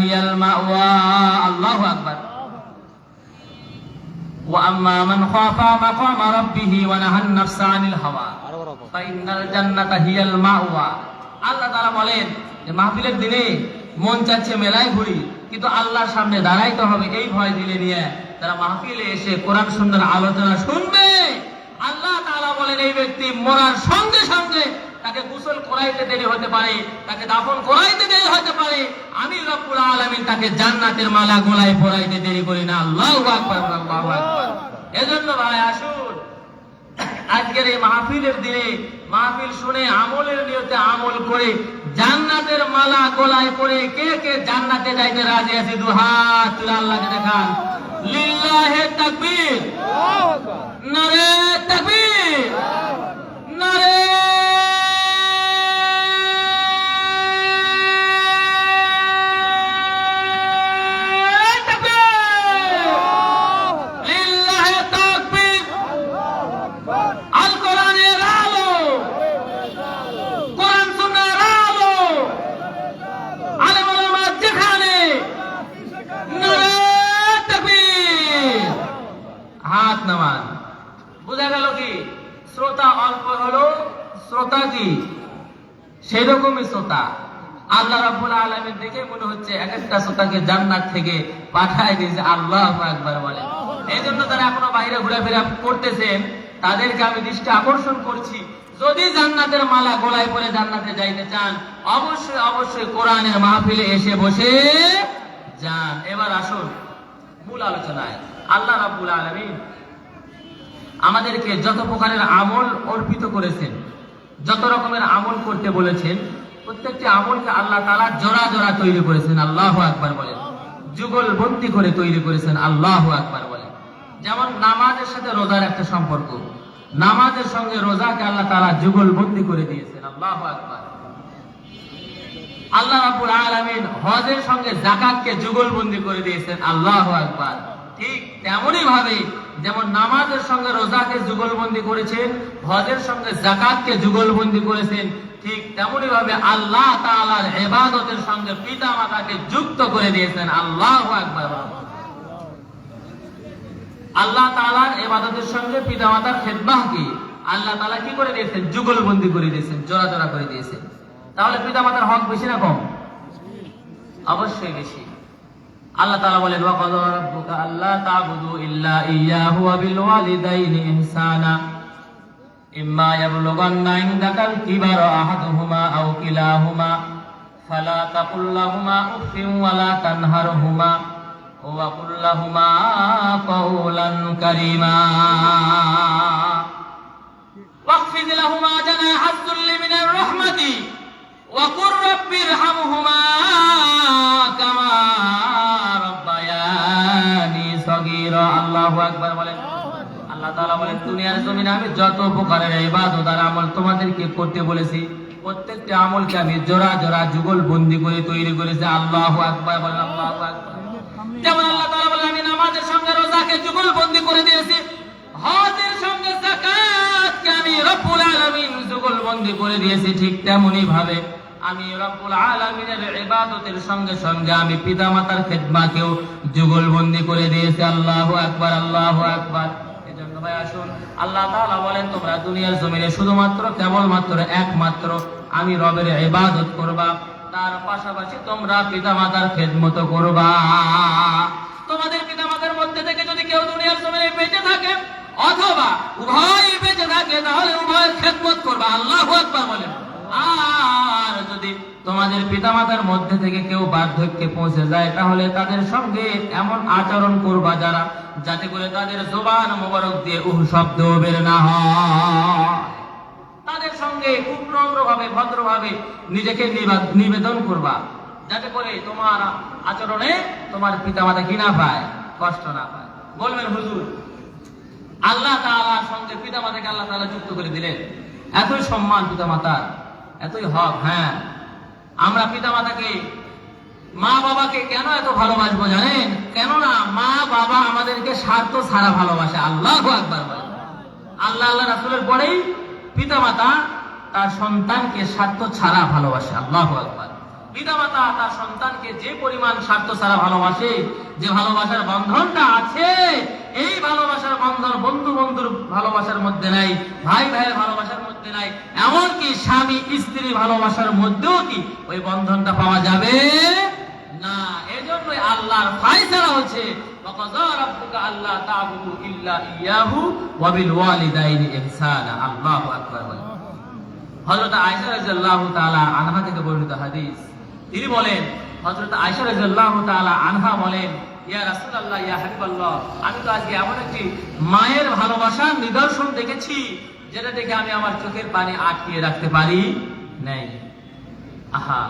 হিয়াল মাওয়া। আল্লাহু আকবার। ওয়া আম্মা মান খাফা মাকামা রাব্বিহি ওয়া নাহান নাফসা আনিল হাওয়া ফাইন্নাল জান্নাতা হিয়াল মাওয়া। আল্লাহ তাআলা বলেন যে মাহফিলের দিনে মন চাচ্ছে মেলায় ঘুরি, কিন্তু আল্লাহর সামনে দাঁড়াইতে হবে এই ভয় দিলে নিয়ে তারা মাহফিলে এসে কোরআন সুন্নাহর আলোচনা শুনবে। আল্লাহ তাআলা বলেন এই ব্যক্তি মরার সঙ্গে সঙ্গে তাকে গোসল করাইতে দেরি হতে পারে, তাকে দাফন করাইতে দেরি হতে পারে, আমি রব্বুল আলামিন তাকে জান্নাতের মালা গলায় পরাইতে দেরি করি না। আল্লাহু আকবার, আল্লাহু আকবার। এজন্য ভাই আসুন আজকের এই মাহফিলের দিনে মাহফিল শুনে আমলের নিয়তে আমল করে জান্নাতের মালা গলায় পরে কে কে জান্নাতে যাইতে রাজি আছে? দু হাত তুলে আল্লাহকে দেখান। লিল্লাহি তাকবীর, নারে তাকবীর, নারে হাত নামান। বোঝা গেল কি শ্রোতা অল্প হলো, শ্রোতা কি সেই রকমই শ্রোতা। আল্লাহ রাব্বুল আলামিন দেখে মনে হচ্ছে এক একটা শ্রোতাকে জান্নাত থেকে পাঠায় দিয়েছে। আল্লাহু আকবার বলেন। এই জন্য তারা এখনো বাইরে ঘোরাফেরা করতেছেন, তাদেরকে আমি দৃষ্টি আকর্ষণ করছি, যদি জান্নাতের মালা গলায় পরে জান্নাতে যাইতে চান অবশ্যই অবশ্যই কোরআনের মাহফিলে এসে বসে যান। এবার আসুন মূল আলোচনায়। আল্লাহ রাব্বুল আলামিন আমাদেরকে যত প্রকারের আমল অর্পিত করেছেন, যত রকমের আমল করতে বলেছেন, প্রত্যেকটি আমলকে আল্লাহ তাআলা জোড়া জোড়া তৈরি করেছেন। আল্লাহু আকবার বলেন। যুগলবন্দি করে তৈরি করেছেন। আল্লাহু আকবার বলেন। যেমন নামাজের সাথে রোজার একটা সম্পর্ক, নামাজের সঙ্গে রোজাকে আল্লাহ তাআলা যুগলবন্দি করে দিয়েছেন। আল্লাহু আকবার। আল্লাহ রাব্বুল আলামিন হজের সঙ্গে যাকাতকে যুগলবন্দি করে দিয়েছেন। আল্লাহু আকবার। ঠিক তেমনি ভাবে যেমন নামাজের সঙ্গে রোজাকে যুগলবন্দি করেছেন, হজের সঙ্গে যাকাতকে যুগলবন্দি করেছেন, ঠিক তেমনি ভাবে আল্লাহ তাআলার ইবাদতের সঙ্গে পিতামাতাকে যুক্ত করে দিয়েছেন। আল্লাহু আকবার। আল্লাহ তাআলার ইবাদতের সঙ্গে পিতামাতার খেদমতকে আল্লাহ তাআলা কি করে দিয়েছেন? যুগলবন্দি করে দিয়েছেন, জোড়া জোড়া করে দিয়েছেন। তাহলে পিতামাতার হক বেশি না কম? অবশ্যই বেশি। আল্লাহ তাআলা বলেন ওয়া ক্বাদা রাব্বুকা আল্লা তা'বুদু ইল্লা ইয়্যাহু ওয়া বিল ওয়ালিদাইনি ইহসানা ইম্মা ইয়াবলুগান্না ইনদাকাল কিবারা আহাদুহুমা আও কিলাহুমা ফালা তাকুল লাহুমা উফফিন ওয়া লা তানহারহুমা ওয়া কুল লাহুমা কাওলান কারীমা ওয়াখফিদ লাহুমা জানাহাদ যুল্লি মিনার রাহমাতি ওয়া কুর রাব্বিরহামহুমা কামা রাব্বায়ানি সগীরা। আল্লাহু আকবার বলেন। আল্লাহ তাআলা বলেন দুনিয়ার জমিনে আমি যত প্রকারের ইবাদত আর আমল তোমাদেরকে করতে বলেছি প্রত্যেকটি আমলকে আমি জোড়া জোড়া যুগলবন্দি করে তৈরি করেছি। আল্লাহু আকবার বলেন। আল্লাহু আকবার। যেমন আল্লাহ তাআলা বলেন আমি নামাজের সঙ্গে রোজাকে যুগলবন্দি করে দিয়েছি, হজের সঙ্গে যাকাতকে আমি রব্বুল আলামিন যুগলবন্দি করে দিয়েছি, ঠিক তেমনি ভাবে আমি রব্বুল আলামিনের ইবাদতের সঙ্গে সঙ্গে আমি পিতামাতার খেদমতকেও যুগলবন্দি করে দিয়েছি। আল্লাহু আকবার, আল্লাহু আকবার। এজন্য ভাই আসুন আল্লাহ তাআলা বলেন তোমরা দুনিয়ার জমিনে শুধুমাত্র কেবলমাত্র একমাত্র আমি রবের ইবাদত করবা, তার পাশাপাশি তোমরা পিতামাতার খেদমত করবা। তোমাদের পিতামাতার মধ্যে থেকে যদি কেউ দুনিয়ার জমিনে বেঁচে থাকে অথবা উভয় বেঁচে থাকে তাহলে উভয়ের খেদমত করবা। আল্লাহু আকবার বলেন। আর যদি তোমাদের পিতামাতার মধ্যে থেকে কেউ বার্ধক্যে পৌঁছে যায় তাহলে তাদের সঙ্গে এমন আচরণ করবা যাতে করে তাদের জবান মোবারক দিয়ে শব্দ বের না হয়। তাদের সঙ্গে খুব নম্রভাবে ভদ্রভাবে নিজেকে নিবেদন করবা যাতে করে তোমার আচরণে তোমার পিতামাতা কি না পায়, কষ্ট না পায়। বলবেন হুজুর আল্লাহ তাআলার সঙ্গে পিতামাতাকে আল্লাহ তাআলা যুক্ত করে দিলেন, এতই সম্মান পিতামাতার, এতই হক। হ্যাঁ, আমরা পিতামাতাকে মা বাবাকে কেন এত ভালোবাসবো জানেন? কেননা মা বাবা আমাদেরকে স্বার্থ ছাড়া ভালোবাসে। আল্লাহু আকবার বলেন। আল্লাহ আল্লাহ রাসূলের পরেই পিতামাতা তার সন্তানকে স্বার্থ ছাড়া ভালোবাসে। আল্লাহু আকবার। পিতামাতা তার সন্তানকে আমাদেরকে যে পরিমাণ স্বার্থ ছাড়া ভালোবাসে, যে ভালোবাসার বন্ধনটা আছে, এই ভালোবাসার বন্ধন বন্ধু বন্ধুর ভালোবাসার মধ্যে নাই, ভাই ভাইয়ের ভালোবাসার মধ্যে নাই, এমনকি স্বামী স্ত্রী ভালোবাসার মধ্যেও কি ওই বন্ধনটা পাওয়া যাবে না। এজন্যই আল্লাহর ফায়সালা হচ্ছে ওয়াকাযা রাব্বুকা আল্লা তা'বুদু ইল্লা ইয়াহু ওয়া বিল ওয়ালিদাইনি ইহসানা। আল্লাহু আকবার। হযরত আয়েশা রাদিয়াল্লাহু তাআলা আনহা থেকে বর্ণিত হাদিস, তিনি বলেন, হযরত আয়েশা রাদিয়াল্লাহু তাআলা আনহা বলেন, ইয়া রাসূলুল্লাহ, ইয়া হাবিবাল্লাহ, আমি তো আজকে এমন একটি মায়ের ভালোবাসার নিদর্শন দেখেছি যেটা দেখে আমি আমার চোখের পানি আটকিয়ে রাখতে পারি নাই। আহা,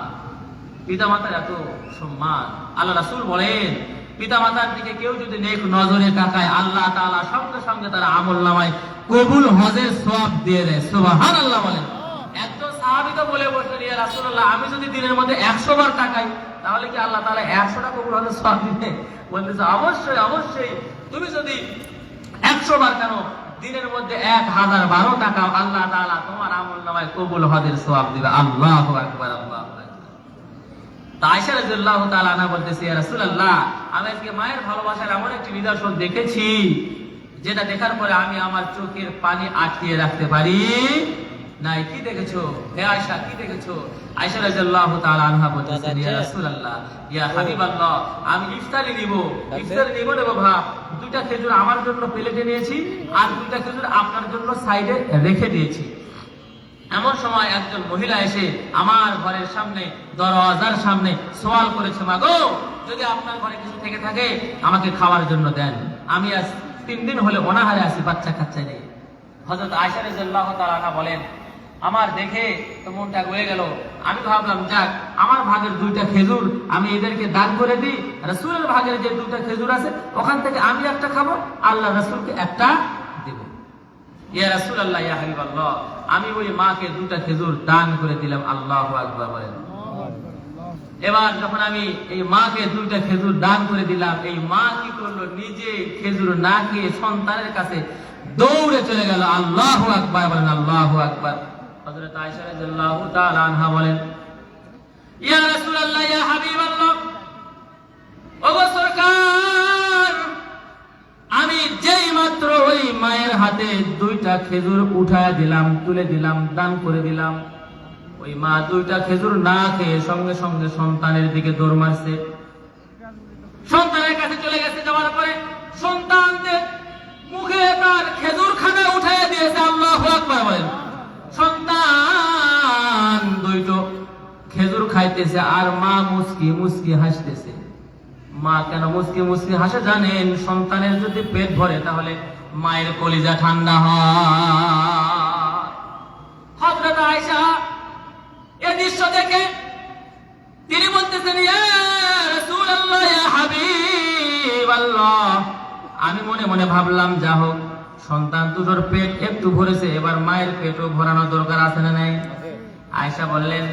পিতামাতার এত সম্মান। আল্লাহ রাসূল বলেন, পিতামাতার দিকে কেউ যদি নেক নজরে তাকায়, আল্লাহ তাআলা সঙ্গে সঙ্গে তার আমলনামায় কবুল হজের সওয়াব দিয়ে দেয়। সুবহানাল্লাহ বলেন। একজন সাহাবী তো বলে বসলেন, ইয়া রাসূলুল্লাহ, আমি যদি দিনের মধ্যে 100 বার তাকাই তাহলে কি আল্লাহ তাআলা 100টা কবুল হজের সওয়াব দিবে? বলতেছে, অবশ্যই অবশ্যই। তুমি যদি 100 বার কেন, দিনের মধ্যে 1012 টাকা আল্লাহ তাআলা তোমার আমলনামায় কবুল হজের সওয়াব দিবে। আল্লাহু আকবার, আল্লাহু আকবার। আয়েশা রাদিয়াল্লাহু তাআলা আনহা বলতেছে, ইয়া রাসূলুল্লাহ, আমি আজকে মায়ের ভালোবাসার এমন একটি নিদর্শন দেখেছি যেটা দেখার পরে আমি আমার চোখের পানি আটকিয়ে রাখতে পারি নাই। কি দেখেছো হে আয়েশা, কি দেখেছো? আয়েশা রাদিয়াল্লাহু তাআলা আনহা বলতেছেন, ইয়া রাসূলুল্লাহ, ইয়া হাবিবাল্লাহ, আমি ইফতারি নিব নেব ভাব, 2টা খেজুর আমার জন্য প্লেটে নিয়েছি আর 2টা খেজুর আপনার জন্য সাইডে রেখে দিয়েছি। এমন সময় একজন মহিলা এসে আমার ঘরের সামনে, দরওয়াজার সামনে সওয়াল করেছে, মা গো, যদি আপনার ঘরে কিছু থেকে থাকে আমাকে খাওয়ার জন্য দেন, আমি আজ 3 দিন হলে অনাহারে আছি, বাচ্চা কাচ্চা নেই। হযরত আয়েশা রাদিয়াল্লাহু তাআলা আনহা বলেন, আমার দেখে তো মনটা গলে গেল। আমি ভাবলাম, যাক, আমার ভাগের 2টা খেজুর আমি এদেরকে দান করে দিই, রাসূলের ভাগের যে 2টা খেজুর আছে ওখান থেকে আমি একটা খাবো, আল্লাহ রাসূলকে একটা দেব। ইয়া রাসূলুল্লাহ, ইয়া হাবিবাল্লাহ, আমি ওই মাকে 2টা খেজুর দান করে দিলাম। আল্লাহু আকবার বলেন। এবার যখন আমি এই মাকে 2টা খেজুর দান করে দিলাম, এই মা কি করলো, নিজে খেজুর না খেয়ে সন্তানের কাছে দৌড়ে চলে গেল। আল্লাহু আকবার বলেন, আল্লাহু আকবার। হযরত আয়েশা রাদিয়াল্লাহু তাআলা আনহা বলেন, ইয়া রাসূলুল্লাহ, ইয়া হাবিবাল্লাহ, ওগো সরকার, আমি যেই মাত্র ওই মায়ের হাতে 2টা খেজুর উঠায় দিলাম, তুলে দিলাম, দান করে দিলাম, ওই মা 2টা খেজুর না খেয়ে সঙ্গে সঙ্গে সন্তানের দিকে দৌড় মারছে, সন্তানের কাছে চলে গেছে। যাওয়ার পরে সন্তানদের মুখে তার খেজুর খানা উঠায় দিয়েছে। আল্লাহু আকবার বলেন। সন্তান 2টো খেজুর খাইতেছে আর মা মুস্কি মুস্কি হাসতেছে। মা কেন মুস্কি মুস্কি হাসে জানেন? সন্তানের যদি পেট ভরে তাহলে মায়ের কলিজা ঠান্ডা হয়। হযরত আয়েশা এই দৃশ্য দেখে তিনি বলতেছেন, ইয়া রাসূলুল্লাহ, ইয়া হাবিবাল্লাহ, আমি মনে মনে ভাবলাম, যা হোক, সন্তান 2টোর পেট একটু ভরেছে, এবার মায়ের পেটও ভরানো দরকার আছে না নাই? আয়েশা বললেন,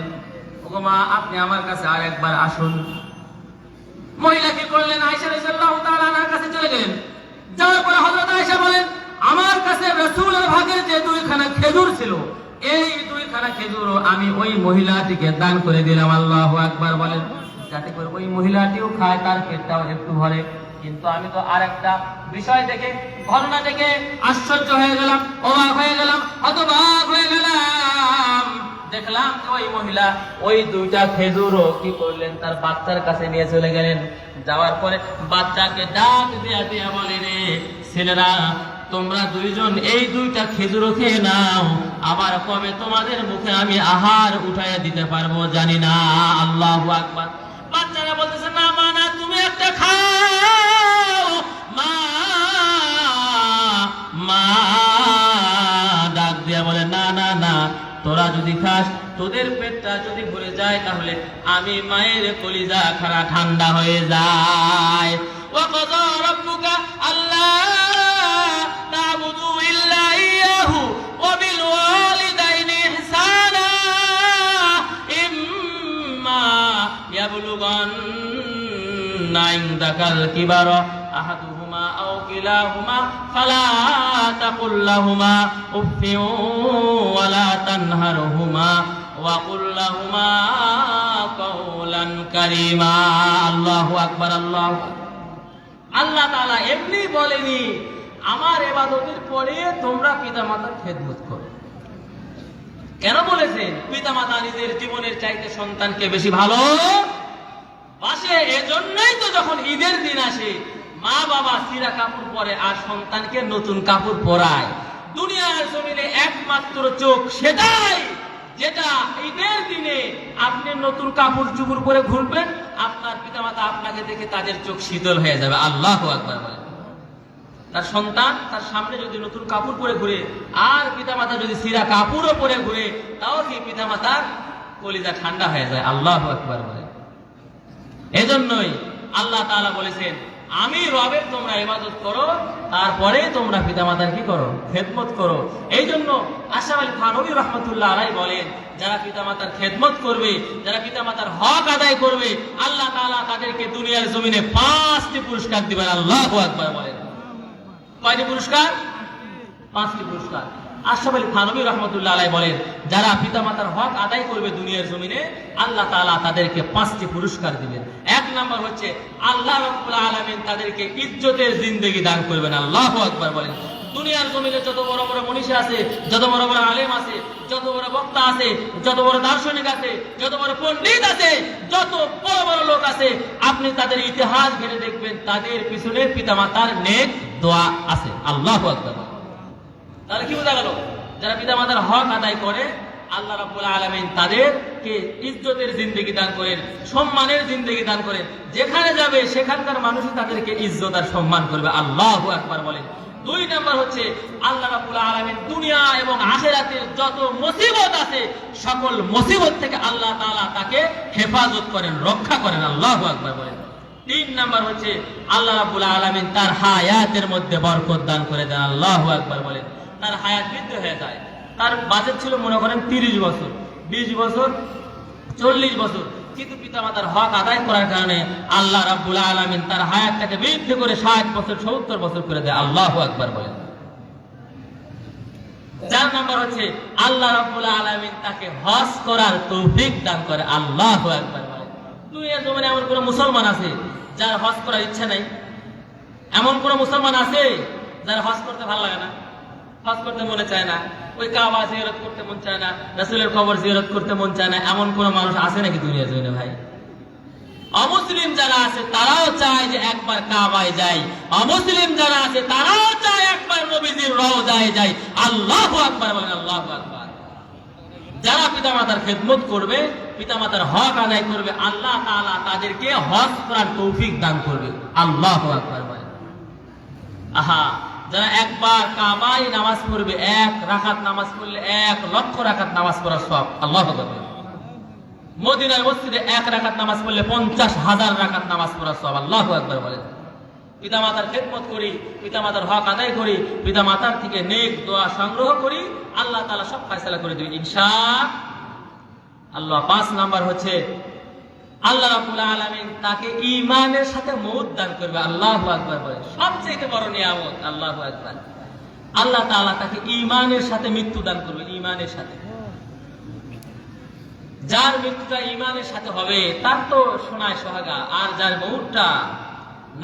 ওগো মা, আপনি আমার কাছে আর একবার আসুন। মহিলা কি করলেন? আয়েশা রাদিয়াল্লাহু তাআলা আনহার কাছে চলে গেলেন। যাওয়ার পরে হযরত আয়েশা বলেন, আমার কাছে রাসূলের ভাগের যে 2খানা খেজুর ছিল, এই 2খানা খেজুর আমি ওই মহিলাটিকে দান করে দিলাম। আল্লাহু আকবার বলেন। যাতে করে ওই মহিলাটিও খায়, তার পেটটাও একটু ভরে। কিন্তু আমি তো আরেকটা বিষয় দেখে, ঘটনা দেখে আশ্চর্য হয়ে গেলাম, অবাক হয়ে গেলাম, হতবাক হয়ে গেলাম। দেখলাম যে ওই মহিলা ওই 2টা খেজুরও কি করলেন, তার বাচ্চার কাছে নিয়ে চলে গেলেন। যাওয়ার পরে বাচ্চাকে ডাক দিয়া দিয়া বলে, রে ছেলেরা, তোমরা 2জন এই 2টা খেজুরও খেয়ে নাও, আবার কবে তোমাদের মুখে আমি আহার উঠাইয়া দিতে পারবো জানি না। আল্লাহু আকবার। বাচ্চারা বলতেছে, না মা, না, তুমি একটা খাও। মা মা ডাক দিয়া বলে, না না না, তোরা যদি খাস, তোদের পেটটা যদি ভরে যায়, তাহলে আমি মায়ের কলিজা খানা ঠান্ডা হয়ে যায়। ওয়াকাযা রাব্বুকা আল্লা তা'বুদু ইল্লা ইয়াহু ওয়া বিল ওয়ালিদাইনি ইহসানা ইম্মা ইয়াবলুগান্না ইনদাকাল কিবারা আহাদুহুমা আও কিলাহুমা ফালা তাকুল লাহুমা উফফিন ওয়া লা তানহারহুমা ওয়া কুল লাহুমা রাসূলান কারীমা। আল্লাহু আকবার, আল্লাহু আকবার। আল্লাহ তাআলা এমনি বলেনি আমার ইবাদতের পরে তোমরা পিতামাতার খেদমত করো। কেন বলেছেন? পিতামাতা নিজের জীবনের চাইতে সন্তানকে বেশি ভালো বাসে। এজন্যই তো যখন ঈদের দিন আসে মা বাবা ছিঁড়া কাপড় পরে আর সন্তানকে নতুন কাপড় পরায়। দুনিয়ার জমিনে একমাত্র চোখ সেটাই যেটা ঈদের দিনে আপনি নতুন কাপড় চুপড় পরে ঘুরবেন, আপনার পিতামাতা আপনাকে দেখে তাদের চোখ শীতল হয়ে যাবে। আল্লাহু আকবার বলেন। তার সন্তান তার সামনে যদি নতুন কাপড় পরে ঘুরে আর পিতামাতা যদি ছিঁড়া কাপড়ও পরে ঘুরে, তাও কি পিতামাতার কলিজা ঠান্ডা হয়ে যায়। আল্লাহু আকবার বলেন। এজন্যই আল্লাহ তাআলা বলেছেন আমি রবের তোমরা ইবাদত করো, তারপরে তোমরা পিতামাতার কি করো? খেদমত করো। এই জন্য আশরাফ আলী থানভী রাহমাতুল্লাহ আলাইহি বলেন যারা পিতামাতার খেদমত করবে, যারা পিতামাতার হক আদায় করবে, আল্লাহ তাআলা তাদেরকে দুনিয়ার জমিনে 5টি পুরস্কার দিবেন। আল্লাহু আকবার বলেন। কয়টি পুরস্কার? 5টি পুরস্কার। আশরাফ আলী থানভী রাহমাতুল্লাহ আলাইহি বলেন যারা পিতামাতার হক আদায় করবে দুনিয়ার জমিনে, আল্লাহ তাআলা তাদেরকে 5টি পুরস্কার দিবেন। 1 নাম্বার হচ্ছে আল্লাহ রাব্বুল আলামিন তাদেরকে ইজ্জতের জিন্দেগি দান করবেন। আল্লাহু আকবার বলেন। দুনিয়ার জমিনে যত বড় বড় মনীষী আছে, যত বড় বড় আলেম আছে, যত বড় বক্তা আছে, যত বড় দার্শনিক আছে, যত বড় পণ্ডিত আছে, যত বড় বড় লোক আছে, আপনি তাদের ইতিহাস ঘেটে দেখবেন তাদের পিছনে পিতামাতার নেক দোয়া আছে। আল্লাহু আকবার। তাহলে কি বোঝা গেল? যারা পিতামাতার হক আদায় করে আল্লাহ রাব্বুল আলামিন তাদেরকে ইজ্জতের জিন্দেগি দান করেন, সম্মানের জিন্দেগি দান করেন। যেখানে যাবে সেখানকার মানুষই তাদেরকে ইজ্জত আর সম্মান করবে। আল্লাহু আকবার বলেন। 2 নাম্বার হচ্ছে আল্লাহ রাব্বুল আলামিন দুনিয়া এবং আখিরাতের যত মুসিবত আছে সকল মুসিবত থেকে আল্লাহ তাআলা তাকে হেফাজত করেন, রক্ষা করেন। আল্লাহু আকবার বলেন। 3 নাম্বার হচ্ছে আল্লাহ রাব্বুল আলামিন তার হায়াতের মধ্যে বরকত দান করে দেন। আল্লাহু আকবার বলেন। তার হায়াত বৃদ্ধি হয়ে যায়। তার বাজেট ছিল মনে করেন 30 বছর, 20 বছর, 40 বছর, কিন্তু পিতামাতার হক আদায় করার কারণে আল্লাহ রাব্বুল আলামিন তার হায়াতটাকে বৃদ্ধি করে 60 বছর, 70 বছর করে দেয়। আল্লাহু আকবার বলেন। 4 নাম্বার হচ্ছে আল্লাহ রাব্বুল আলামিন তাকে হজ করার তৌফিক দান করে। আল্লাহু আকবার বলেন। দুনিয়ার জমিনে এমন কোন মুসলমান আছে যার হজ করার ইচ্ছা নাই? এমন কোন মুসলমান আছে যার হজ করতে ভালো লাগে না, হজ করতে মনে চায় না, ওই কাবা জিয়ারত করতে মন চায় না, রাসূলের কবর জিয়ারত করতে মন চায় না? এমন কোন মানুষ আছে নাকি দুনিয়ার জমিনে ভাই? অমুসলিম যারা আছে তারাও চায় যে একবার কাবায় যাই, অমুসলিম যারা আছে তারাও চায় একবার নবীজির রওজায় যাই। আল্লাহু আকবার বলেন। আল্লাহু আকবার। যারা পিতামাতার খেদমত করবে, পিতামাতার হক আদায় করবে, আল্লাহ তাআলা তাদেরকে হজ করার তৌফিক দান করবে। আল্লাহু আকবার বলেন। আহা, যারা একবার কাবায় নামাজ পড়বে, 1 রাকাত নামাজ পড়লে 1 লক্ষ রাকাত নামাজ পড়ার সওয়াব। আল্লাহু আকবার। মদিনার মসজিদে 1 রাকাত নামাজ পড়লে 50,000 রাকাত নামাজ পড়ার সওয়াব। আল্লাহু আকবার বলেন। পিতামাতার খেদমত করি, পিতামাতার হক আদায় করি, পিতামাতার থেকে নেক দোয়া সংগ্রহ করি, আল্লাহ তাআলা সব ফয়সালা করে দিবেন ইনশাআল্লাহ। 5 নাম্বার হচ্ছে আল্লাহ রাব্বুল আলামিন তাকে ঈমানের সাথে মওত দান করবে। আল্লাহু আকবার বলেন। সবচেয়ে বড় নিয়ামত। আল্লাহু আকবার। আল্লাহ তাআলা তাকে ঈমানের সাথে মৃত্যু দান করবে। ঈমানের সাথে। যার মৃত্যুটা ঈমানের সাথে হবে তার তো সোনায় সোহাগা, আর যার মওতটা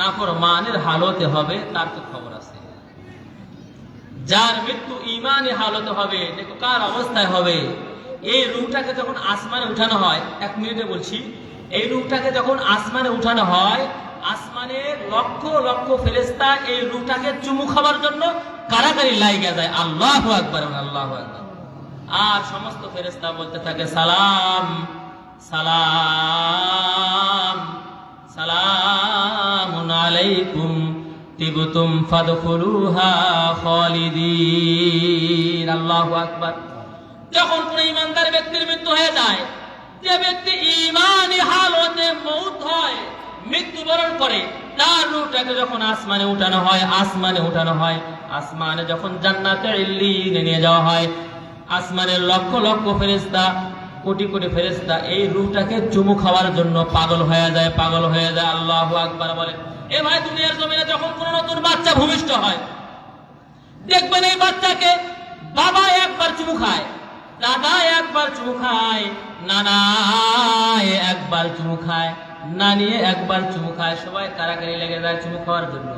নাফরমানের হালতে হবে তার তো খবর আছে। যার মৃত্যু ঈমানের হালতে হবে, দেখো কার অবস্থায় হবে। এই রূহটাকে যখন আসমানে উঠানো হয়, 1 মিনিটে বলছি, এই রূহটাকে যখন আসমানে উঠানো হয়, আসমানে লক্ষ লক্ষ ফেরেশতা এই রূহটাকে চুমু খাবার জন্য কারাকারি লাগিয়ে যায়। আল্লাহু আকবার। আল্লাহু আকবার। আর সমস্ত ফেরেশতা বলতে থাকে সালাম সালাম সালামুন আলাইকুম তিবতুম ফাদখুলুহা খালিদিন। আল্লাহু আকবার। যখন কোন ঈমানদার ব্যক্তির মৃত্যু হয়ে যায়, যে ব্যক্তি ঈমানি হালতে মওত হয়, মৃত্যুবরণ করে, তার রূহটাকে যখন আসমানে উঠানো হয়, আসমানে যখন জান্নাতে ইল্লিনে নিয়ে যাওয়া হয়, আসমানের লক্ষ লক্ষ ফেরেশতা, কোটি কোটি ফেরেশতা এই রূহটাকে চুমু খাওয়ার জন্য পাগল হয়ে যায়। আল্লাহু আকবার বলে। এ ভাই, দুনিয়ার জমিনে যখন কোন নতুন বাচ্চা ভূমিষ্ঠ হয়, দেখবেন এই বাচ্চাকে বাবা একবার চুমু খায়, দাদা একবার চুমু খায়, না না একবার চুমু খায়, না নিয়ে একবার চুমু খায়, সবাই কারাকারি লেগে যায় চুমু খাওয়ার জন্য।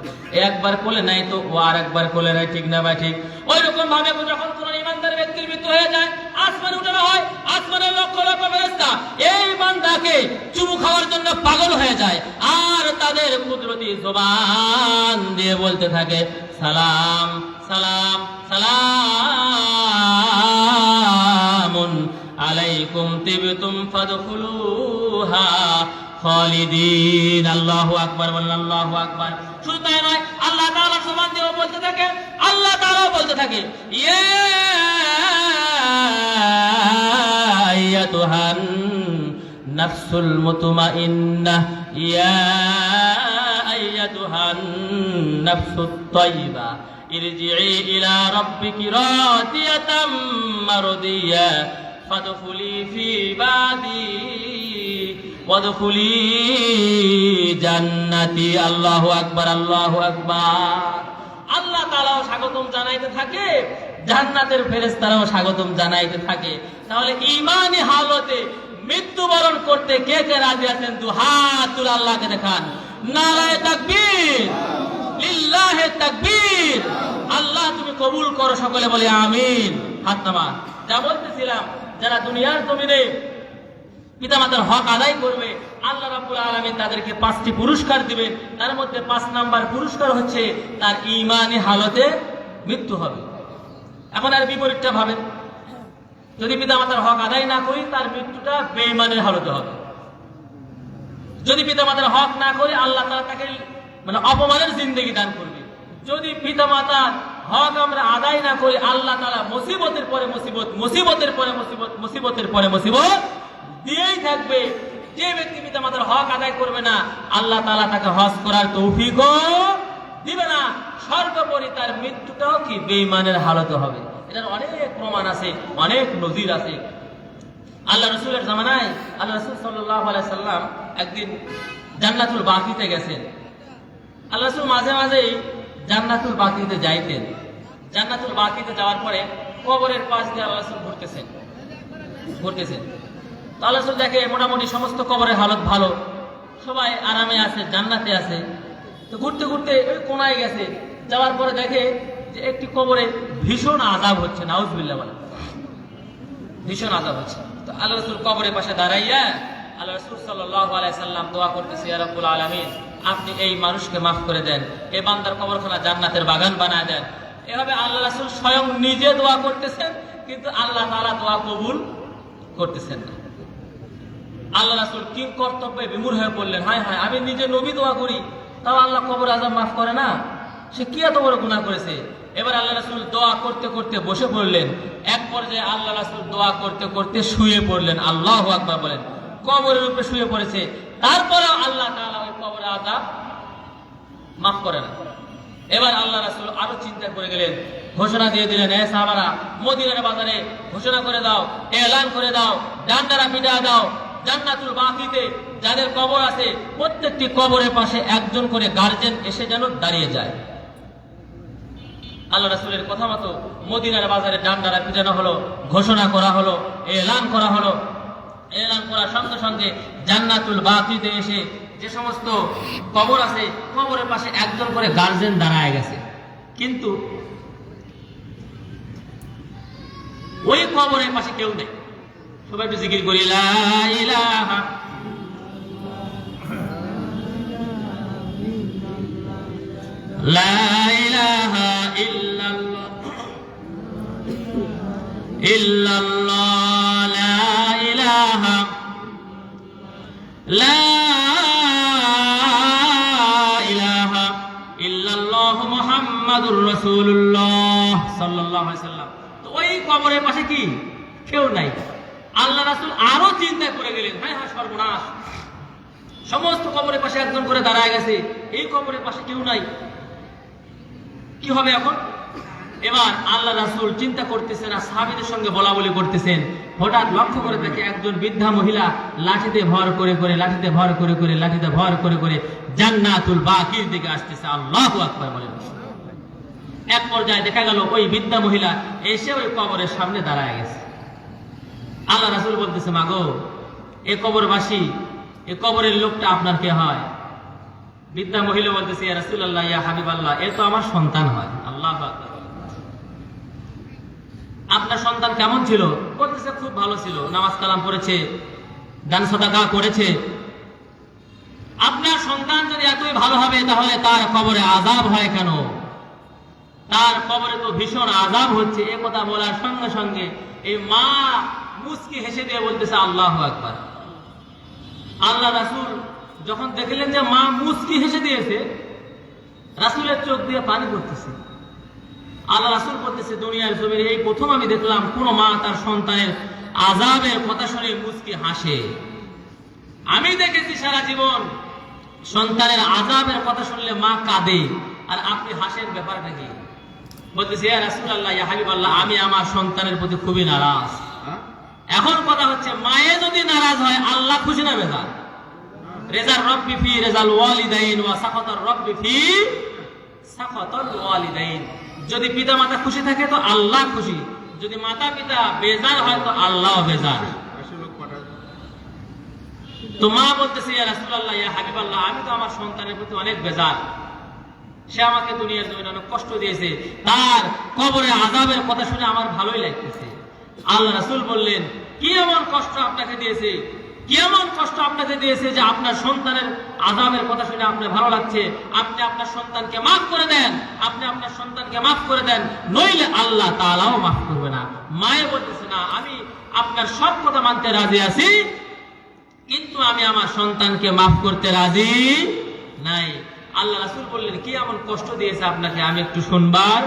একবার কোলে নাই তো ও আর একবার কোলে নাই, ঠিক না ভাই? ঠিক ওই রকম ভাবে যখন কোন ইমানদার ব্যক্তির মৃত্যু হয়ে যায়, আসমানে উঠানো হয়, আসমানের লক্ষ লক্ষ ফেরেশতা এই বান্দাকে চুমু খাওয়ার জন্য পাগল হয়ে যায়, আর তাদের কুদরতি জবান দিয়ে বলতে থাকে সালাম সালাম সালামুন আলাইকুম তিবতুম ফাদখুলুহা খালিদিন। আল্লাহু আকবার, বলেন আল্লাহু আকবার। শুধু তাই নয়, আল্লাহ তাআলা জবান দিয়ে বলতে থাকে, আল্লাহ তাআলা বলতে থাকে ইয়া আইয়াতুহান নাফসুল মুতমাইন্নাহ, ইয়া আইয়াতুহান নাফসুত তাইয়্যিবা ইরজিই ইলা রাব্বিকি রাদিয়াতাম মারদিয়া ফাদখুলি ফি ইবাদি ওয়াদখুলি জান্নাতি। আল্লাহু আকবার, আল্লাহু আকবার। আল্লাহ তাআলাও স্বাগতম জানাইতে থাকে, জান্নাতের ফেরেশতারাও স্বাগতম জানাইতে থাকে। তাহলে ঈমানি হালতে মৃত্যুবরণ করতে কে কে রাজি আছেন? দু হাত তুলে আল্লাহকে দেখান। নারায়ে তাকবীর, লিল্লাহি তাকবীর। আল্লাহ তুমি কবুল করো, সকলে বলে আমিন। হাত নামান। যা বলতেছিলাম, যারা দুনিয়ার জমিনে পিতামাতার হক আদায় করবে, আল্লাহ রাব্বুল আলামিন তাদেরকে 5টি পুরস্কার দিবেন। তার মধ্যে 5 নাম্বার পুরস্কার হচ্ছে তার ঈমানি হালতে মৃত্যু হবে। এখন আর বিপরীতটা ভাবেন, যদি পিতামাতার হক আদায় না করি তার মৃত্যুটা বেঈমানের হালতে হবে। যদি পিতামাতার হক না করে আল্লাহ তাআলা তাকে অপমানের জিন্দেগি দান করবে। যদি পিতামাতার হক আমরা আদায় না করি, আল্লাহ তাআলা মুসিবতের পরে মুসিবত, মুসিবতের পরে মুসিবত, মুসিবতের পরে মুসিবত দিয়েই থাকবে। যে ব্যক্তি পিতামাতার হক আদায় করবে না, আল্লাহ তাআলা তাকে হজ করার তৌফিকও দিবে না। সর্বোপরি তার মৃত্যুটাও কি বেঈমানের হালতে হবে। এটার অনেক প্রমাণ আছে, অনেক নজির আছে। আল্লাহ রাসূলের জামানায় আল্লাহ রাসূল সাল্লাল্লাহু আলাইহি সাল্লাম একদিন জান্নাতুল বাকিতে গেছেন। আল্লাহ রাসূল মাঝে মাঝেই জান্নাতুল বাকিতে যাইতেন। জান্নাতুল বাকিতে যাওয়ার পরে কবরের পাশ দিয়ে আল্লাহ রাসূল ঘুরতেছেন। তো আল্লাহ রাসূল দেখে মোটামুটি সমস্ত কবরের হালত ভালো, সবাই আরামে আছে, জান্নাতে আছে। তো ঘুরতে ঘুরতে ওই কোনায় গেছে, যাওয়ার পরে দেখে যে একটি কবরে ভীষণ আযাব হচ্ছে, নাউযুবিল্লাহ বলে, ভীষণ আযাব হচ্ছে। তো আল্লাহ রাসূল কবরের পাশে দাঁড়াইয়া আল্লাহ রাসূল সাল্লাল্লাহু আলাইহি সাল্লাম দোয়া করতেছে, ইয়া রাব্বুল আলামিন, আপনি এই মানুষকে মাফ করে দেন, এই বান্দার কবরখানা জান্নাতের বাগান বানায় দেন। এভাবে আল্লাহ রাসূল স্বয়ং নিজে দোয়া করতেছেন, কিন্তু আল্লাহ তাআলা দোয়া কবুল করতেছেন না। আল্লাহ রাসূল কি কর্তব্যে বিমূঢ় হয়ে পড়লেন, হায় হায়, আমি নিজে নবী দোয়া করি, তাও আল্লাহ কবর আযাব মাফ করে না, সে কি এত বড় গুনাহ করেছে। এবার আল্লাহ রাসূল দোয়া করতে করতে বসে পড়লেন। এক পর্যায়ে আল্লাহ রাসূল দোয়া করতে করতে শুয়ে পড়লেন। আল্লাহু আকবার বলেন। কবরের উপরে শুয়ে পড়েছে, তারপরেও আল্লাহ তাআলা ওই কবরের আযাব মাফ করে না। এবার আল্লাহ রাসূল আরো চিন্তা করে গেলেন, ঘোষণা দিয়ে দিলেন, হে সাহাবারা, মদিনার বাজারে ঘোষণা করে দাও, এলান করে দাও, ডান্ডারা পিটা দাও, জান্নাতুল বাকিতে যাদের কবর আছে প্রত্যেকটি কবরের পাশে একজন করে গার্জিয়ান এসে যেন দাঁড়িয়ে যায়। আল্লাহ রাসূলের কথা মতো মদিনার বাজারে ডান্ডারা পিটানো হলো, ঘোষণা করা হলো, এলান করা হলো। এলান করার সঙ্গে সঙ্গে জান্নাতুল বাকিতে এসে যে সমস্ত কবর আছে কবরের পাশে একজন করে গার্জিয়ান দাঁড়ায় গেছে। কিন্তু ওই কবরের পাশে কেউ নেই। সবাই একটু জিকির করি, লা ইলাহা লা ইলাহা ইল্লাল্লাহ ইল্লাল্লাহ লা ইলাহা লা ইলাহা ইল্লাল্লাহ মুহাম্মাদুর রাসূলুল্লাহ সাল্লাল্লাহু আলাইহি সাল্লাম। তো ওই কবরের পাশে কি কেউ নাই। আল্লাহ রাসূল আরো চিন্তা করে গেলেন, হায় হায় সর্বনাশ, সমস্ত কবরের পাশে একজন করে দাঁড়ায় গেছে, এই কবরের পাশে কেউ নাই, কি হবে এখন? এবার আল্লাহ রাসূল চিন্তা করতেছেন আর সাহাবীদের সঙ্গে বলা বলি করতেছেন। হঠাৎ লক্ষ্য করে দেখে একজন বৃদ্ধা মহিলা লাঠিতে ভর করে করে লাঠিতে ভর করে করে লাঠিতে ভর করে করে জান্নাতুল বাকির দিকে আসতেছে। আল্লাহু আকবার বলেন। এক পর্যায়ে দেখা গেল ওই বৃদ্ধা মহিলা এসে ওই কবরের সামনে দাঁড়ায় গেছে। আল্লাহ রাসূল বলতেছে, মাগো এ কবরবাসী, এ কবরের লোকটা আপনার কে হয়? বৃদ্ধা মহিলা বলতেছে, ইয়া রাসূলুল্লাহ, ইয়া হাবিবাল্লাহ, এ তো আমার সন্তান হয়। আল্লাহু আকবার। আপনার সন্তান কেমন ছিল? বলতেছে, খুব ভালো ছিল, নামাজ কালাম পড়েছে, দান সাদাকা করেছে। আপনার সন্তান যদি এতই ভালো হবে, তাহলে তার কবরে আযাব হয় কেন? তার কবরে তো ভীষণ আযাব হচ্ছে। এ কথা বলার সঙ্গে সঙ্গে এই মা মুচকি হেসে দিয়ে বলতেছে, আল্লাহু আকবার। আল্লাহ রাসূল যখন দেখলেন যে মা মুচকি হেসে দিয়েছে, রাসূলের চোখ দিয়ে পানি পড়তেছে। আল্লাহ রাসূল বলতেছে, দুনিয়ার জমিনে এই প্রথম আমি দেখলাম কোন মা তার সন্তানের আযাবের কথা শুনে মুচকি হাসে। আমি দেখেছি সারা জীবন সন্তানের আযাবের কথা শুনলে মা কাঁদে, আর আপনি হাসেন, ব্যাপারটা কি? বলতেছে, ইয়া রাসূলুল্লাহ, ইয়া হাবিবাল্লাহ, আমি আমার সন্তানের প্রতি খুবই নারাজ। এখন কথা হচ্ছে, মায়ে যদি নারাজ হয়, আল্লাহ খুশি না বেজার? রেজার রব্বি ফি রেজাল ওয়ালিদাইন ওয়া সাখাতার রব্বি ফি সাখাতাল ওয়ালিদাইন। যদি পিতা মাতা খুশি থাকে তো আল্লাহ খুশি, যদি মাতা পিতা বেজার হয় তো আল্লাহ বেজার। তো মা বলতেছে, ইয়া রাসূলুল্লাহ, ইয়া হাবিবাল্লাহ, আমি তো আমার সন্তানের প্রতি অনেক বেজার। সে আমাকে দুনিয়ার জমিনে অনেক কষ্ট দিয়েছে, তার কবরে আযাবের কথা শুনে আমার ভালোই লাগতেছে। আল্লাহ রাসূল বললেন, কি এমন কষ্ট আপনাকে দিয়েছে? কি এমন কষ্ট আপনাকে দিয়েছে যে আপনার সন্তানের আযাবের কথা শুনে আপনার ভালো লাগছে? আপনি আপনার সন্তানকে মাফ করে দেন, আপনি আপনার সন্তানকে মাফ করে দেন, নইলে আল্লাহ তাআলাও মাফ করবে না। মায়ে বলতেছে, না, আমি আপনার সব কথা মানতে রাজি আছি, কিন্তু আমি আমার সন্তানকে মাফ করতে রাজি নাই। আল্লাহ রাসূল বললেন, কি এমন কষ্ট দিয়েছে আপনাকে, আমি একটু শুনবার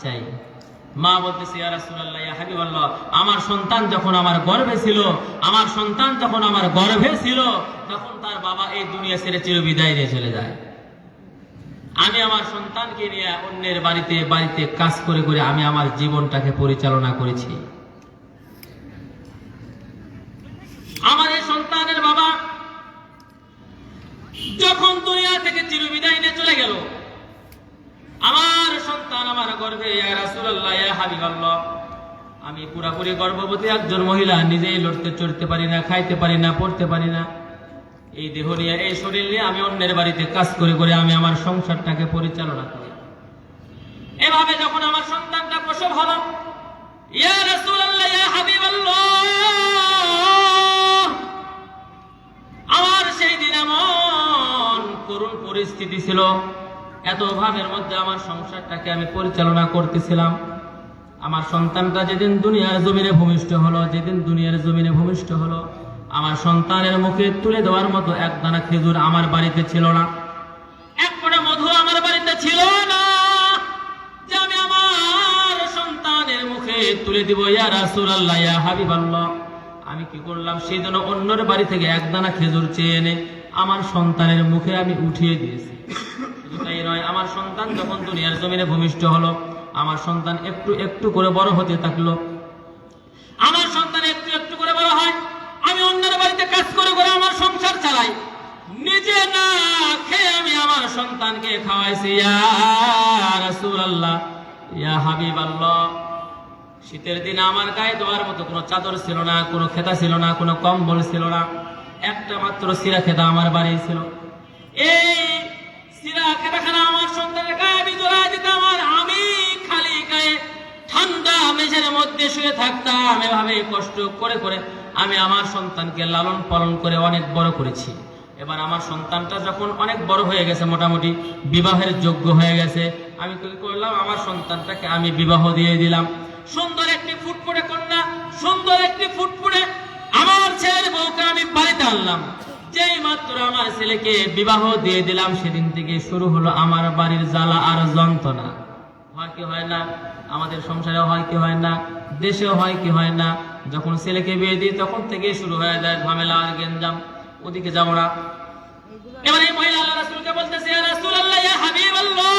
চাই। মা বলতেছে, ইয়া রাসূলুল্লাহ, ইয়া হাবিবাল্লাহ, আমার সন্তান যখন আমার গর্ভে ছিল, আমার সন্তান যখন আমার গর্ভে ছিল, তখন তার বাবা এই দুনিয়া ছেড়ে চিরবিদায় নিয়ে চলে যায়। আমি আমার সন্তানকে নিয়ে অন্যের বাড়িতে বাড়িতে কাজ করে করে আমি আমার জীবনটাকে পরিচালনা করেছি। আমার এই সন্তানের বাবা যখন দুনিয়া থেকে চিরবিদায় নিয়ে চলে গেল, আমার সন্তান আমার গর্ভে, ইয়া রাসূলুল্লাহ, ইয়া হাবিবাল্লাহ, আমি পুরাপুরি গর্ভবতী একজন মহিলা, নিজেই লড়তে চড়তে পারি না, খাইতে পারি না, পড়তে পারি না। এই দেহ নিয়ে, এই শরীর নিয়ে আমি অন্যের বাড়িতে কাজ করে করে আমি আমার সংসারটাকে পরিচালনা করি। এভাবে যখন আমার সন্তানটা প্রসব হলো, ইয়া রাসূলুল্লাহ, ইয়া হাবিবাল্লাহ, আমার সেই দিন এমন করুণ পরিস্থিতি ছিল, এত অভাবের মধ্যে আমার সংসারটাকে আমি পরিচালনা করতেছিলাম। আমার সন্তানটা যেদিন দুনিয়ার জমিনে ভূমিষ্ঠ হলো, যেদিন দুনিয়ার জমিনে ভূমিষ্ঠ হলো, আমার সন্তানের মুখে তুলে দেওয়ার মতো এক দানা খেজুর আমার বাড়িতে ছিল না, এক ফোঁটা মধু আমার বাড়িতে ছিল না, যে আমি আমার সন্তানের মুখে তুলে দিব। ইয়া রাসূলুল্লাহ, ইয়া হাবিবাল্লাহ, আমি কি করলাম, সেই জন্য অন্যের বাড়ি থেকে এক দানা খেজুর চেয়ে এনে আমার সন্তানের মুখে আমি উঠিয়ে দিয়েছি। তাই নয়, আমার সন্তান যখন দুনিয়ার জমিনে ভূমিষ্ঠ হলো, আমার সন্তান একটু একটু করে বড় হতে থাকলো। আমার সন্তান একটু একটু করে বড় হয়, আমি অন্যের বাড়িতে কাজ করে করে আমার সংসার চালাই, নিজে না খেয়ে আমি আমার সন্তানকে খাওয়াইছি। ইয়া রাসূলুল্লাহ, ইয়া হাবিবাল্লাহ, শীতের দিনে আমার গায়ে দেওয়ার মতো কোনো চাদর ছিল না, কোনো খেতা ছিল না, কোনো কম্বল ছিল না, একটা মাত্র সিরা খেতা আমার বাড়ি ছিল। এই সিরা খেতাখানা আমার সন্তানের গায়ে আমি জড়ায় দিতাম, আর আমি খালি গায়ে ঠান্ডা মেঝের মধ্যে শুয়ে থাকতাম। এভাবে কষ্ট করে করে আমি আমার সন্তানকে লালন পালন করে অনেক বড় করেছি। এবার আমার সন্তানটা যখন অনেক বড় হয়ে গেছে, মোটামুটি বিবাহের যোগ্য হয়ে গেছে, আমি কি করলাম, আমার সন্তানটাকে আমি বিবাহ দিয়ে দিলাম। সুন্দর একটি ফুটফুটে কন্যা, সুন্দর একটি ফুটফুটে আমার ছেলের বউকে আমি বাড়িতে আনলাম। যেই মাত্র আমার ছেলেকে বিবাহ দিয়ে দিলাম, সেদিন থেকে শুরু হলো আমার বাড়ির জ্বালা আর যন্ত্রণা। হয় কি হয় না, আমাদের সংসারে হয় কি হয় না, দেশেও হয় কি হয় না, যখন ছেলেকে বিয়ে দিই তখন থেকে শুরু হয়ে যায় ঝামেলা আর গেঞ্জাম। ওদিকে যাবো না। এবার এই মহিলা আল্লাহ রাসূলকে বলতেছে, ইয়া রাসূলুল্লাহ, ইয়া হাবিবাল্লাহ,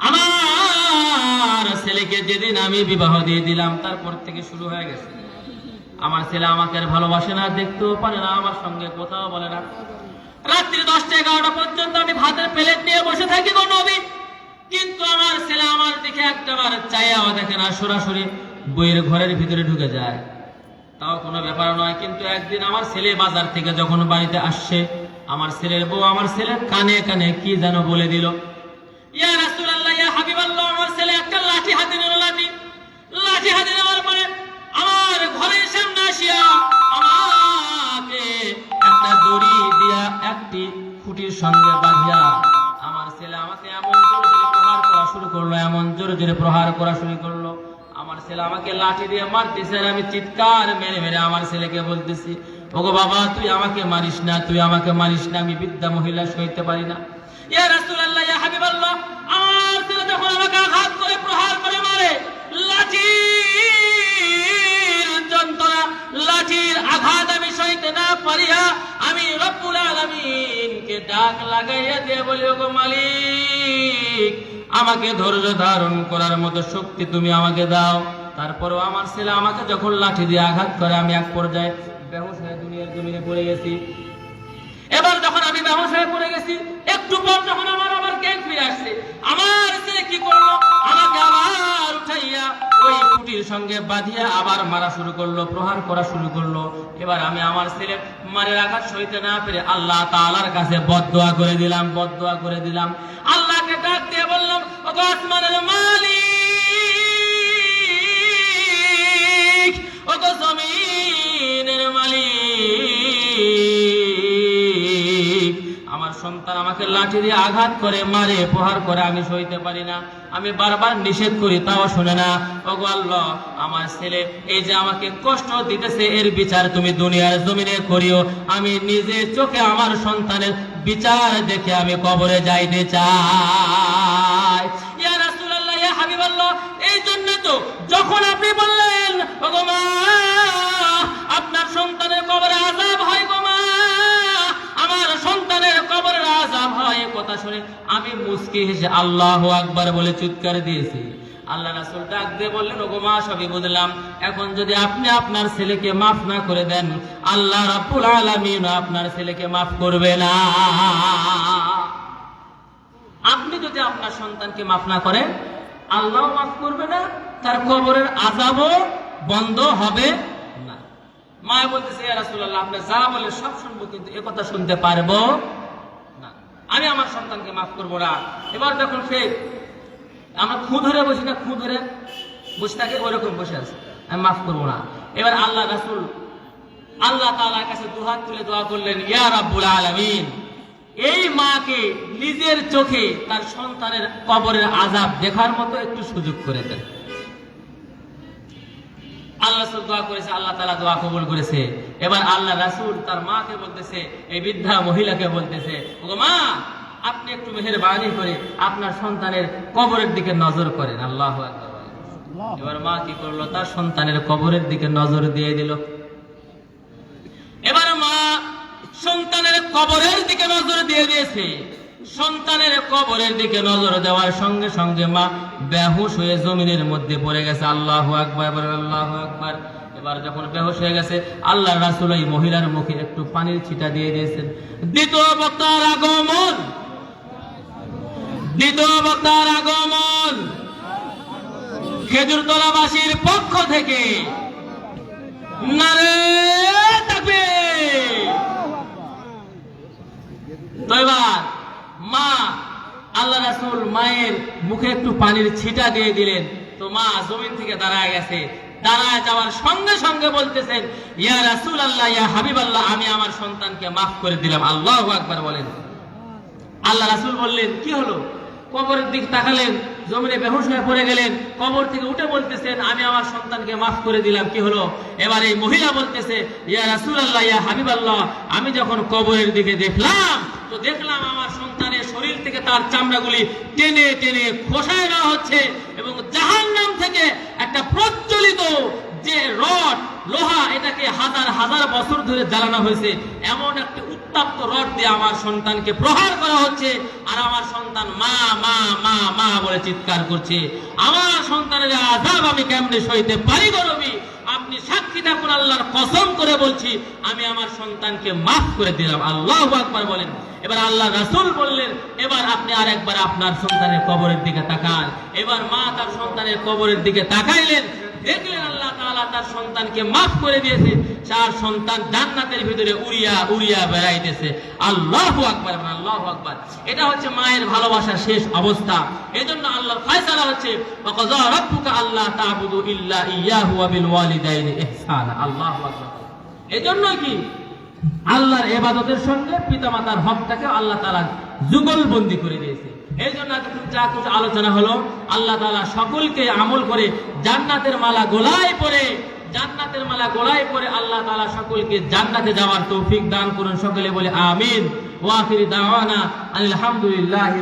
আমার ছেলেকে যেদিন আমি বিবাহ দিয়ে দিলাম, তারপর থেকে শুরু হয়ে গেছে, আমার ছেলে আমাকে আর ভালোবাসে না, দেখতেও পারে না, আমার সঙ্গে কোথাও বলে না। রাত্রি 10টা-11টা পর্যন্ত আমি ভাতের প্লেট নিয়ে বসে থাকি গো নবী, কিন্তু আমার ছেলে আমার দিকে একটাবার চাইয়াও দেখে না, সরাসরি বইয়ের ঘরের ভিতরে ঢুকে যায়, তাও কোনো ব্যাপার নয়। কিন্তু একদিন আমার ছেলে বাজার থেকে যখন বাড়িতে আসছে, আমার ছেলের বউ আমার ছেলের কানে কানে কি যেন বলে দিল, ইয়া রাসূলুল্লাহ, ইয়া হাবিবাল্লাহ, আমার ছেলে একটা লাঠি হাতে নিল। লাঠি হাতে নেওয়ার পরে আমার ঘরের সামনে আসিয়া আমাকে একটা দড়ি দিয়া একটি খুঁটির সঙ্গে বাঁধিয়া আমার ছেলে আমাকে এমন জোরে জোরে প্রহার করা শুরু করলো, এমন জোরে জোরে প্রহার করা শুরু করলো। আমার ছেলে আমাকে লাঠি দিয়ে মারতেছে, আর আমি চিৎকার মেরে মেরে আমার ছেলেকে বলতেছি, ওগো বাবা, তুই আমাকে মারিস না, তুই আমাকে মারিস না, আমি বৃদ্ধা মহিলা সইতে পারি না। ইয়া রাসূলুল্লাহ, ইয়া হাবিবাল্লাহ, আমার ছেলে যখন আমাকে আঘাত করে প্রহার করে মারে, লাঠির যন্ত্রণা, লাঠির আঘাত আমি সইতে না পারিয়া আমি রব্বুল আলামিনকে ডাক লাগাইয়া দিয়ে বলি, ওগো মালিক, আমাকে ধৈর্য ধারণ করার মতো শক্তি তুমি আমাকে দাও। তারপরেও আমার ছেলে আমাকে যখন লাঠি দিয়ে আঘাত করে, আমি এক পর্যায়ে বেহুশ হয়ে দুনিয়ার জমিনে পড়ে গেছি। এবার যখন আমি বেহুশ হয়ে পড়ে গেছি, একটু পর যখন আমার জ্ঞান ফিরে আসছে, আমার ছেলে কি করলো, আমাকে আবার উঠাইয়া ওই খুঁটির সঙ্গে বাঁধিয়া আবার মারা শুরু করলো, প্রহার করা শুরু করলো। এবার আমি আমার ছেলে মারের আঘাত সইতে না পেরে আল্লাহ তাআলার কাছে বদদোয়া করে দিলাম, বদদোয়া করে দিলাম। আল্লাহকে ডাক দিয়ে বললাম, ওগো আসমানের মালিক, ওগো জমিনের মালিক, আমার সন্তান আমাকে লাঠি দিয়ে আঘাত করে, মারে, প্রহার করে, আমি সইতে পারি না, আমি বারবার নিষেধ করি, তাও শুনে না। ওগো আল্লাহ, আমার ছেলে এই যে আমাকে কষ্ট দিতেছে, এর বিচার তুমি দুনিয়ার জমিনে করিও। আমি নিজে চোখে আমার সন্তানের বিচার দেখে আমি কবরে যাইতে চাই। ইয়া রাসূলুল্লাহ, ইয়া হাবিবাল্লাহ, এই জন্য তো যখন আপনি বললেন, ওগো মা, আপনার সন্তানের কবরে আযাব হয়, গো মা, আমার সন্তানের কবরের আযাব হয়, কথা শুনে আমি মুস্কি হেসে আল্লাহু আকবার বলে চিৎকার দিয়েছি। আল্লাহ রাসূল ডাক দিয়ে বললেন, ওগো মা, সবই বুঝলাম, এখন যদি আপনি আপনার ছেলেকে মাফ না করে দেন, আল্লাহ রাব্বুল আলামিন আপনার ছেলেকে মাফ করবে না। আপনি যদি আপনার সন্তানকে মাফ না করেন, আল্লাহও মাফ করবে না, তার কবরের আযাবও বন্ধ হবে না। মা বলতেছে, ইয়া রাসূলুল্লাহ, আপনি যা বলে সব শুনবো, কিন্তু এ কথা শুনতে পারবো না, আমি আমার সন্তানকে মাফ করবো না। এবার যখন সে, আমরা খুঁ ধরে বসি না, খুঁ ধরে বসে থাকে, ওরকম বসে আছে, আমি মাফ করবো না। এবার আল্লাহ রাসূল আল্লাহ তাআলার কাছে দুহাত তুলে দোয়া করলেন, ইয়া রাব্বুল আলামিন, এই মাকে নিজের চোখে তার সন্তানের কবরের আযাব দেখার মতো একটু সুযোগ করে দেন। আল্লাহ রাসূল দোয়া করেছে, আল্লাহ তাআলা দোয়া কবুল করেছে। এবার আল্লাহ রাসূল তার মাকে বলতেছে, এই বৃদ্ধা মহিলাকে বলতেছে, ওগো মা, আপনি একটু মেহেরবানি করে আপনার সন্তানের কবরের দিকে নজর করেন। আল্লাহু আকবার। এবার মা কি করলো, তার সন্তানের কবরের দিকে নজর দিয়ে দিল। এবার মা সন্তানের কবরের দিকে নজর দিয়ে দিয়েছে। সন্তানের কবরের দিকে নজর দেওয়ার সঙ্গে সঙ্গে মা বেহুশ হয়ে জমিনের মধ্যে পড়ে গেছে। আল্লাহু আকবার, আল্লাহু আকবার। এবার যখন বেহুশ হয়ে গেছে, আল্লাহর রাসূল এই মহিলার মুখে একটু পানির ছিটা দিয়ে দিয়েছেন। দ্বিতীয় বক্তার আগমন, দ্বিতীয় বক্তার আগমন খেজুরতলাবাসীর পক্ষ থেকে নারে তাকবীর। তো এবার মা, আল্লাহ রাসূল মায়ের মুখে একটু পানির ছিটা দিয়ে দিলেন। তো মা জমিন থেকে দাঁড়ায় গেছে, দাঁড়ায় যাওয়ার সঙ্গে সঙ্গে বলতেছেন, ইয়া রাসূলুল্লাহ, ইয়া হাবিবাল্লাহ, আমি আমার সন্তানকে মাফ করে দিলাম। আল্লাহু আকবার বলেন। আল্লাহ রাসূল বললেন, কি হলো? কবরের দিকে তাকালেন, জমিনে বেহুশ হয়ে পড়ে গেলেন। কবর থেকে উঠে বলতেছেন, আমি আমার সন্তানকে মাফ করে দিলাম। কি হলো? এবার এই মহিলা বলতেছে, ইয়া রাসূলুল্লাহ, ইয়া হাবিবাল্লাহ, আমি যখন কবরের দিকে দেখলাম, তো দেখলাম আমার সন্তানের শরীর থেকে তার চামড়াগুলি টেনে টেনে খোসায় নেওয়া হচ্ছে, এবং জাহান্নাম থেকে একটা প্রজ্বলিত যে রড, লোহা, এটাকে হাজার হাজার বছর ধরে জ্বালানো হয়েছে, এমন একটা উত্তপ্ত রড দিয়ে আমার সন্তানকে প্রহার করা হচ্ছে। আর আমার সন্তান মা মা মা মা বলে চিৎকার করছে। আমার সন্তানের আযাব আমি কেমনে সইতে পারি গো নবী? আপনি সাক্ষী থাকুন, আল্লাহর কসম করে বলছি, আমি আমার সন্তানকে মাফ করে দিলাম। আল্লাহু আকবার বলেন। এবার আল্লাহ রাসূল বললেন, এবার আপনি আরেকবার আপনার সন্তানের কবরের দিকে তাকান। এবার মা তার সন্তানের কবরের দিকে তাকাইলেন, দেখলেন আল্লাহ তাআলা তার সন্তানকে মাফ করে দিয়েছে, তার সন্তান জান্নাতের ভিতরে উড়িয়া উড়িয়া বেড়াইতেছে। আল্লাহু আকবার, আল্লাহু আকবার। এটা হচ্ছে মায়ের ভালোবাসার শেষ অবস্থা। এজন্য আল্লাহর ফয়সালা হচ্ছে ওয়াকাযা রাব্বুকা আল্লা তা'বুদু ইল্লা ইয়্যাহু ওয়া বিল ওয়ালিদাইনি ইহসানা। আল্লাহু আকবার। এজন্য কি আল্লাহর ইবাদতের সঙ্গে পিতামাতার হকটাকে আল্লাহ তাআলা যুগলবন্দি করে দিয়েছে। এই জন্য যা কিছু আলোচনা হলো, আল্লাহ তাআলা সকলকে আমল করে জান্নাতের মালা গলায় পরে আল্লাহ তাআলা সকলকে জান্নাতে যাওয়ার তৌফিক দান করুন। সকলে বলে আমিন। ওয়া আখিরু দাওয়ানা আলহামদুলিল্লাহি।